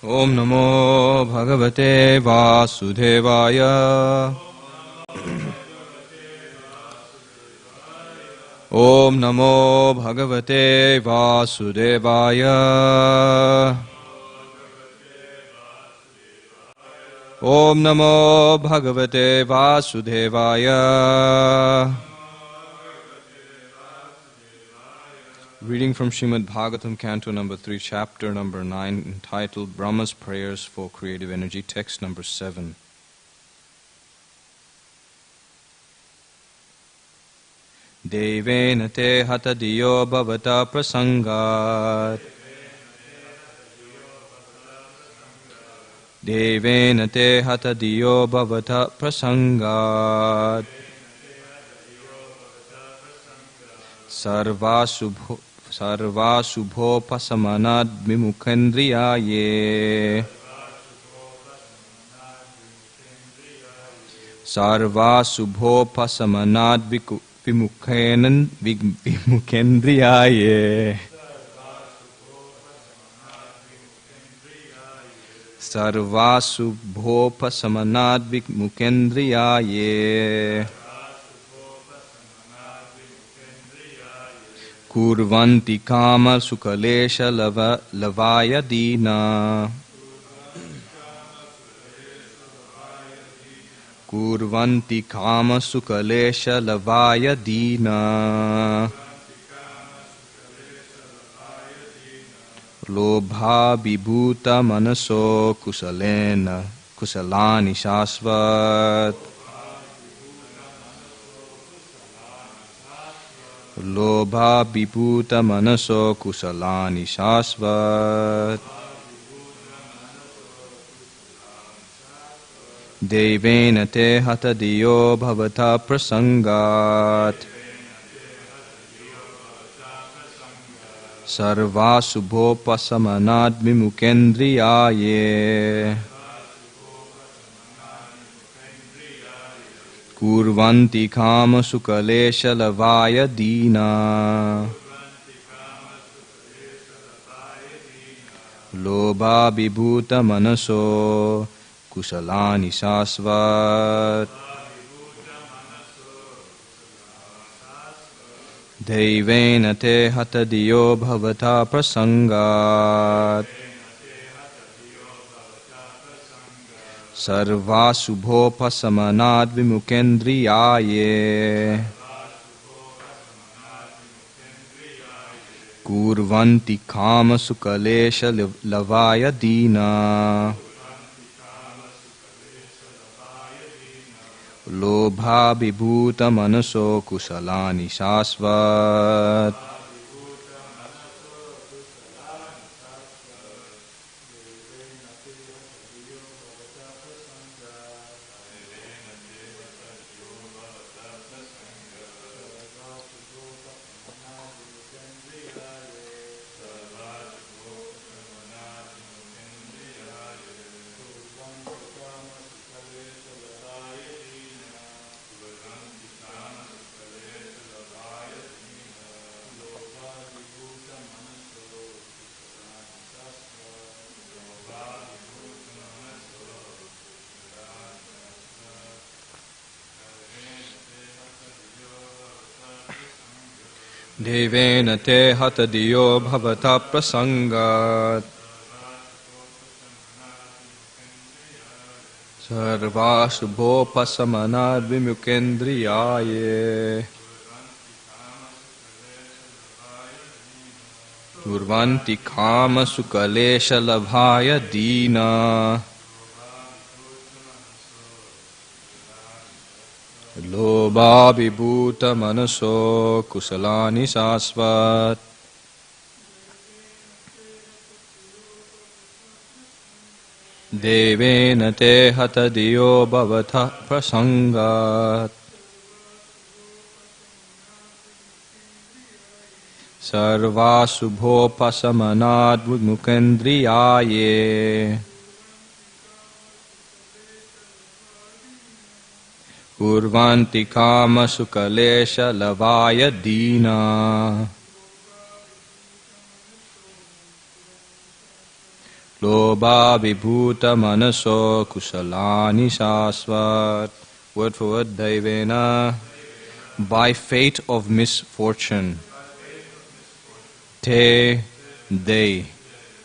Om Namo Bhagavate Vasudevaya. Om Namo Bhagavate Vasudevaya. Om Namo Bhagavate Vasudevaya. Reading from Srimad Bhagavatam, Canto number 3, chapter number 9, entitled Brahma's Prayers for Creative Energy, text number 7. Devena te hata diyo bhavata prasangat. Devena te hata diyo bhavata prasangat. Sarva subhopasamanad vimukhendriyaye. Sarva subhopasamanad vimukhendriyaye. Sarva subhopasamanad vimukhendriyaye. Kurvanti kama sukalesha lavaya dina. Kurvanti kama sukalesha lavaya dina. Lobha vibhuta manaso kusalani shasvat. Lobha vibhuta manaso kusalani shasvat. Devena te hata diyo bhavata prasangat. Sarva subhopasamanad vimukhendriyaye. Kurvanti kama sukalesha lavaya dina. Lobha vibhuta manaso kusalani shasvat. Devena te hata diyo bhavata prasangat. Sarva subhopasamanad vimukhendriyaye. Kurvanti kama sukalesha lavaya dina. Lobha vibhuta manaso kusalani shasvat. Devena te hata diyo bhavata prasangat. Sarva subhopasamanad vimukhendriyaye. Kurvanti kama sukalesha lavaya dina. Lobha vibhuta manaso kusalani shasvat. Devena te hata diyo bhavata prasangat. Sarva subhopasamanad vimukhendriyaye. Kurvanti kama sukalesha lavaya dina. Lobha vibhuta manaso kusalani shasvat. Word for word, daivena. By fate of misfortune. Te, they.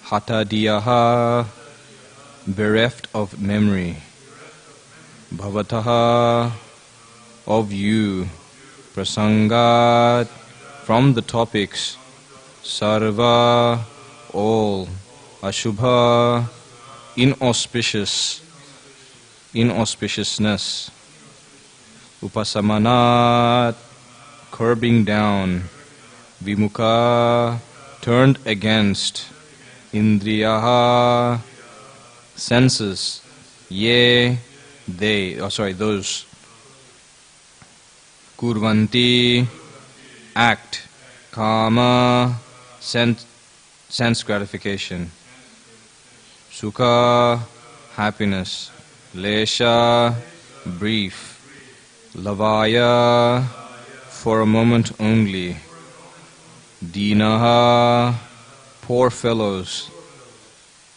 Hata diyaha. Bereft of memory. Bhavataha. Of you. Prasangat. From the topics. Sarva. All. Ashubha. Inauspiciousness. Upasamanat. Curbing down. Vimukha. Turned against. Indriyaha. Senses. Ye. They. Those. Kurvanti. Act. Kama. Sense gratification. Sukha. Happiness. Lesha. Brief. Lavaya. For a moment only. Dinaha. Poor fellows.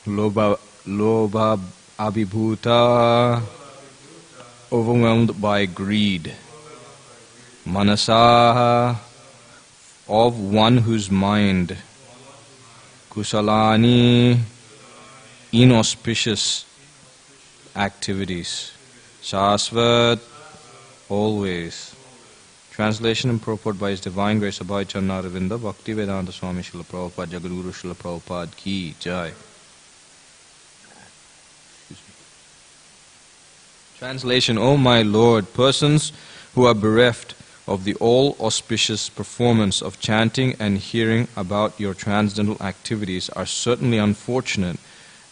Lobha abhibhuta. Overwhelmed by greed. Manasaha. Of one whose mind. Kusalani. Inauspicious activities. Shasvat. Always. Translation and purport by His Divine Grace Abhay Charnaravinda Bhakti Vedanta Swami Srila Prabhupada Jagadguru Srila Prabhupada Ki Jai. Translation: O my Lord, persons who are bereft of the all-auspicious performance of chanting and hearing about your transcendental activities are certainly unfortunate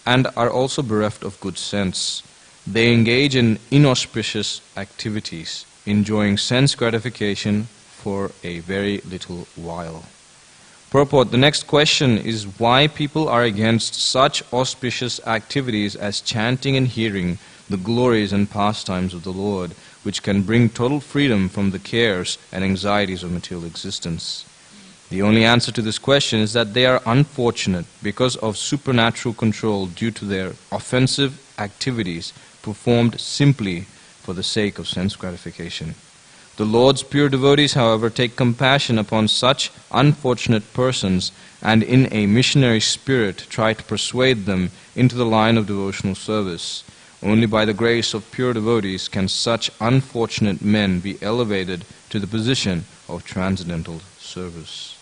and are also bereft of good sense. They engage in inauspicious activities, enjoying sense gratification for a very little while. Purport: the next question is why people are against such auspicious activities as chanting and hearing the glories and pastimes of the Lord, which can bring total freedom from the cares and anxieties of material existence. The only answer to this question is that they are unfortunate because of supernatural control due to their offensive activities performed simply for the sake of sense gratification. The Lord's pure devotees, however, take compassion upon such unfortunate persons and in a missionary spirit try to persuade them into the line of devotional service. Only by the grace of pure devotees can such unfortunate men be elevated to the position of transcendental service.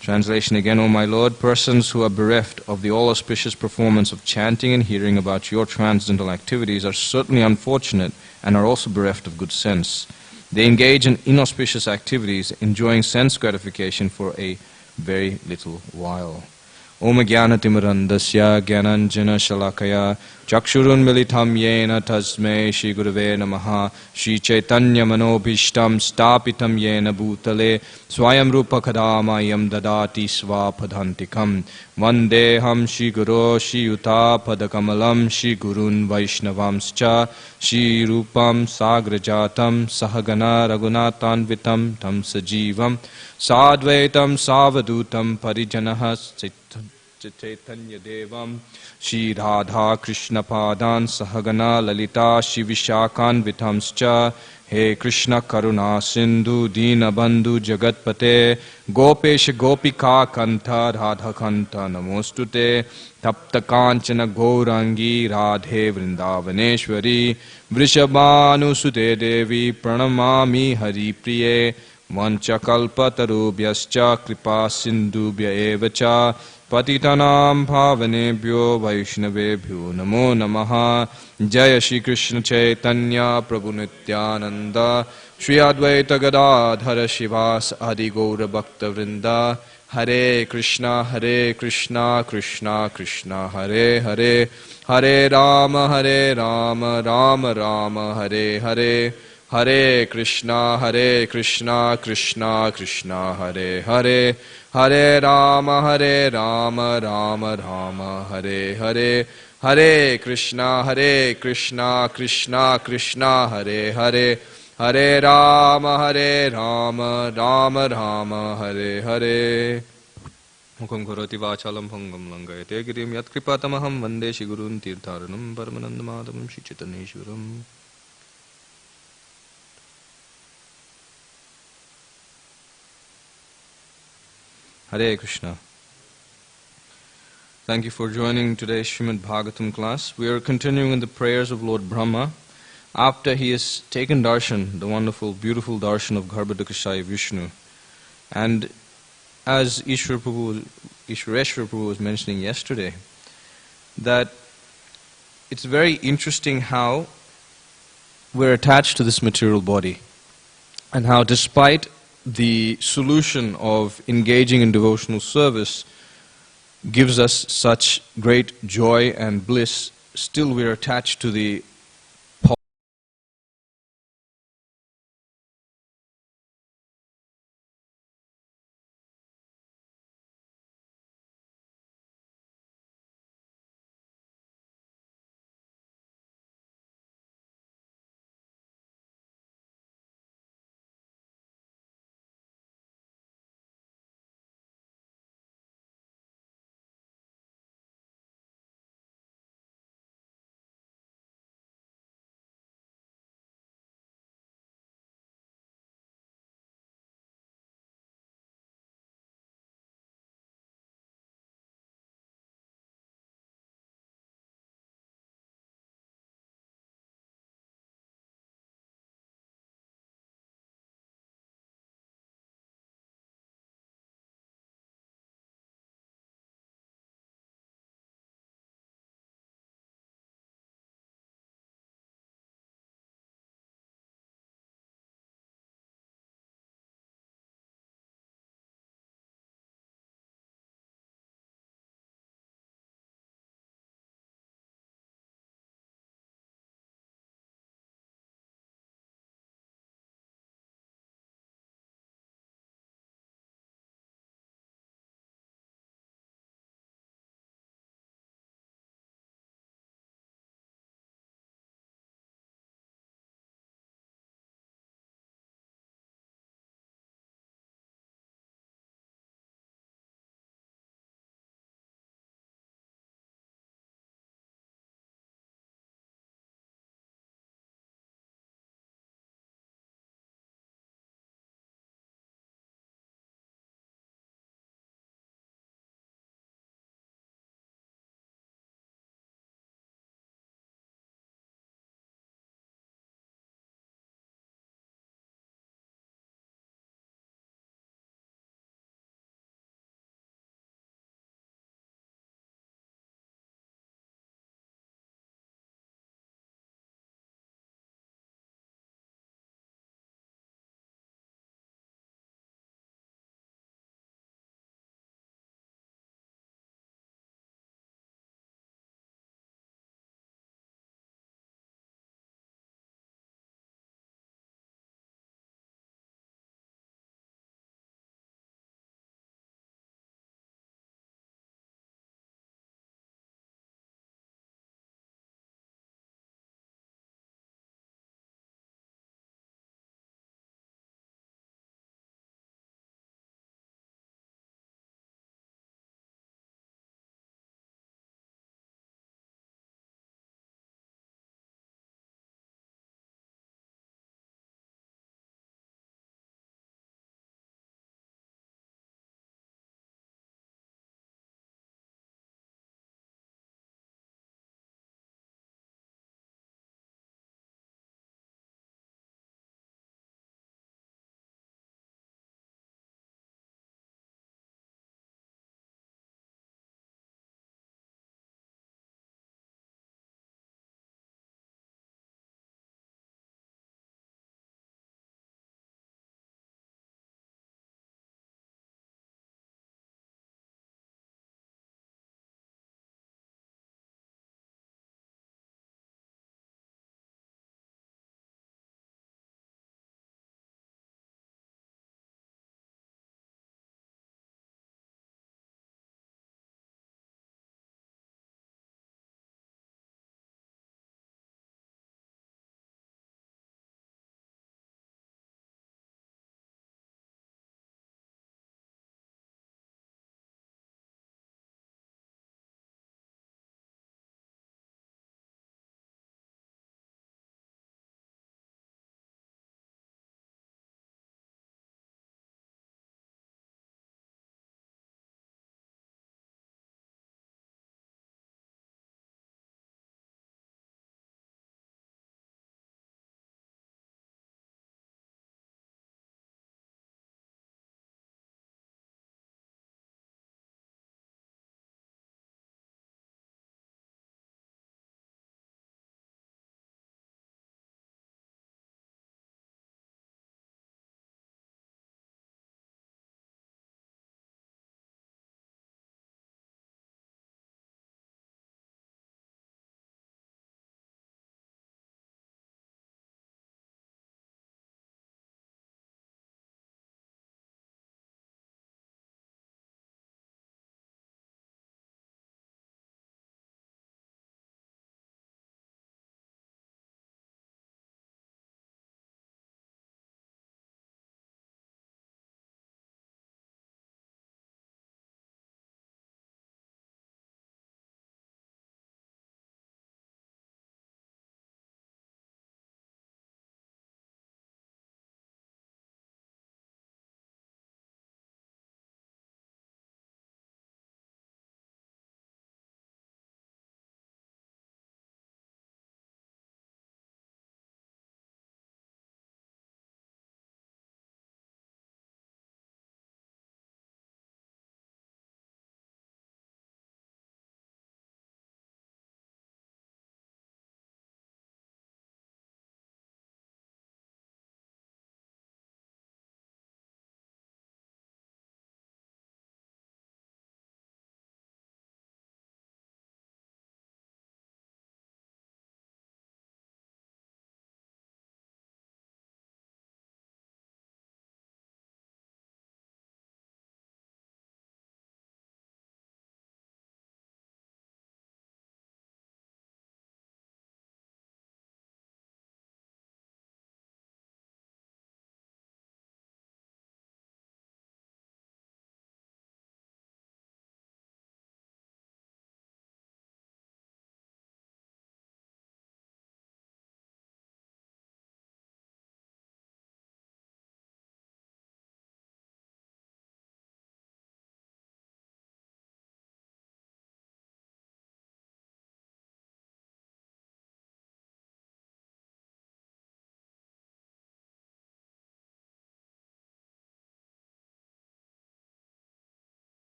Translation again: O my Lord, persons who are bereft of the all-auspicious performance of chanting and hearing about your transcendental activities are certainly unfortunate and are also bereft of good sense. They engage in inauspicious activities, enjoying sense gratification for a very little while. Om Jnanatimurandasya Jnananjana Shalakaya Chakshurun Militam Yena Tasmai Shri Gurave Namaha Shri Chaitanya Manobhishtam Stapitam Yena Bhutale Swayam Rupa Kadamayam Dadati Svapadhantikam Vandeham Shri Guru Shri Yuta Padakamalam Shri Gurun Vaishnavamscha Shri Rupam Sagrajatam Sahagana Raghunatanvitam Tam Sajivam Sadvaitam Savadutam Parijanahas Chaitanya Devam Shri Radha Krishna Padan Sahagana Lalita Shri Vishakan Vitamscha He Krishna Karuna Sindhu Dina Bandhu Jagatpate Gopesh Gopika Kanta Radha Kanta Namostute Tapta Kanchana Gaurangi Radhe Vrindavaneshwari Vrishabhanu Sute Devi Pranamami Hari Priye Vanchakalpatarubhyascha Kripa Sindhubhya Evacha Patitanam Bhavanebhyo Vaishnavebhyo Namo Namaha Jaya Shri Krishna Chaitanya Prabhu Nityananda Shri Advaita Gadadhara Shivas Adi Gaura Bhakta Vrinda Hare Krishna Krishna Krishna Hare Hare Hare Rama Rama Rama Hare Hare Hare Krishna Krishna Krishna Hare Hare Hare Rama Rama Rama Hare Hare Hare Krishna Krishna Krishna Hare Hare Hare Rama Rama Rama Hare Hare Mukham karoti vachalam bhangam langayate girim yat kripatamaham vande shigurun tirtharanam paramanandamadavam shichitaneshwaram. Hare Krishna. Thank you for joining today's Srimad Bhagavatam class. We are continuing in the prayers of Lord Brahma after he has taken darshan, the wonderful, beautiful darshan of Garbhodakashayi Vishnu. And as Ishwareshwar Prabhu was mentioning yesterday, that it's very interesting how we're attached to this material body, and how despite the solution of engaging in devotional service gives us such great joy and bliss, still we're attached to the